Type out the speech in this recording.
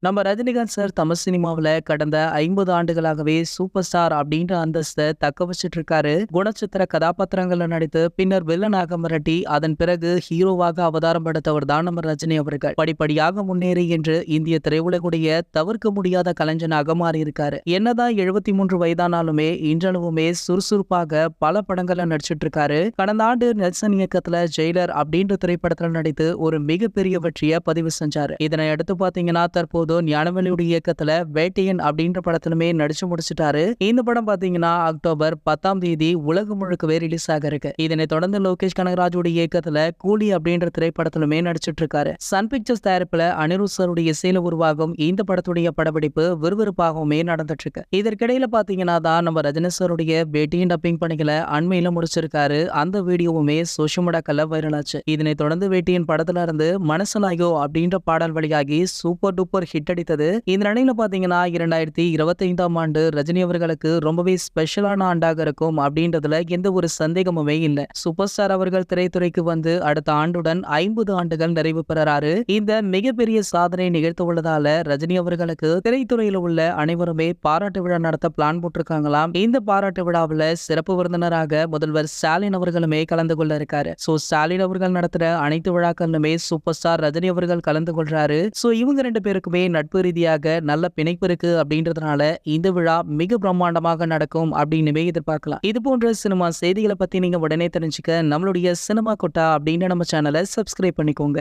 நம்ம ரஜினிகாந்த் சார் தமிழ் சினிமாவுல கடந்த 50 ஆண்டுகளாகவே சூப்பர் ஸ்டார் அப்படின்ற அந்தஸ்தை தக்க வச்சிட்டு இருக்காரு. குணச்சித்திர கதாபாத்திரங்கள்ல நடித்து பின்னர் வில்லனாக மிரட்டி அதன் பிறகு ஹீரோவாக அவதாரம் எடுத்தவர் தான் நம்ம ரஜினி அவர்கள். படிப்படியாக முன்னேறி என்று இந்திய திரையுலகுடைய தவிர்க்க முடியாத கலைஞனாக மாறியிருக்காரு. என்னதான் 73 வயதானாலுமே இன்றளவுமே சுறுசுறுப்பாக பல படங்கள்ல நடிச்சிட்டு இருக்காரு. கடந்த ஆண்டு நெல்சன் இயக்கத்துல ஜெயிலர் அப்படின்ற திரைப்படத்துல நடித்து ஒரு மிகப்பெரிய வெற்றியை பதிவு செஞ்சாரு. இதனை அடுத்து பாத்தீங்கன்னா தற்போது ஞானவேலுடைய இயக்கத்துல வேட்டையன் அப்படின்ற படத்திலுமே நடிச்சு முடிச்சிட்டாரு. இந்த படம் பாத்தீங்கன்னா அக்டோபர் 10ஆம் தேதி உலகம் முழுக்கவே ரிலீஸ் ஆக இருக்கு. இதனை தொடர்ந்து லோகேஷ் கனகராஜுடைய இயக்கத்துல கூலி அப்படின்ற திரைப்படத்திலுமே நடிச்சிட்டு இருக்காரு. சன் பிக்சர்ஸ் தயாரிப்புல அனிருத் சாருடைய இசையில உருவாகும் இந்த படத்துடைய படப்பிடிப்பு விறுவிறுப்பாகவுமே நடந்துட்டு இருக்கு. இதற்கிடையில பாத்தீங்கன்னா தான் நம்ம ரஜினி சாருடைய வேட்டையின் டப்பிங் பணிகளை அண்மையில முடிச்சிருக்காரு. அந்த வீடியோவுமே சோஷியல் மீடியாக்கள்ல வைரல் ஆச்சு. இதனை தொடர்ந்து வேட்டையின் படத்துல இருந்து மனசலாயோ அப்படின்ற பாடல் வழியாகி சூப்பர் டூப்பர் ஹிட் அடித்தது. இந்த நிலையில பாத்தீங்கன்னா 2025ஆம் ஆண்டு ரஜினி அவர்களுக்கு ரொம்பவே ஸ்பெஷலான ஆண்டாக இருக்கும் அப்படின்றதுல எந்த ஒரு சந்தேகமுமே இல்லை. சூப்பர் ஸ்டார் அவர்கள் திரைத்துறைக்கு வந்து அடுத்த ஆண்டுடன் 50 ஆண்டுகள் நிறைவு பெறாரு. இந்த மிகப்பெரிய சாதனை நிகழ்த்த உள்ளதால ரஜினி அவர்களுக்கு திரைத்துறையில உள்ள அனைவருமே பாராட்டு விழா நடத்த பிளான் போட்டிருக்காங்களாம். இந்த பாராட்டு விழாவில் சிறப்பு விருந்தினராக முதல்வர் ஸ்டாலின் அவர்களுமே கலந்து கொள்ள இருக்காரு. ஸ்டாலின் அவர்கள் நடத்துற அனைத்து விழாக்களிலுமே சூப்பர் ஸ்டார் ரஜினி அவர்கள் கலந்து கொள்றாரு. இவங்க ரெண்டு பேருக்குமே நட்பு ரீதியாக நல்ல பிணைப்பு இருக்கு அப்படின்றதுனால இந்த விழா மிக பிரம்மாண்டமாக நடக்கும் அப்படின்னு எதிர்பார்க்கலாம். இது போன்ற சினிமா செய்திகளை பத்தி நீங்க உடனே தெரிஞ்சுக்க நம்மளுடைய சினிமா கொட்டா அப்படின்னு நம்ம சேனலை சப்ஸ்கிரைப் பண்ணிக்கோங்க.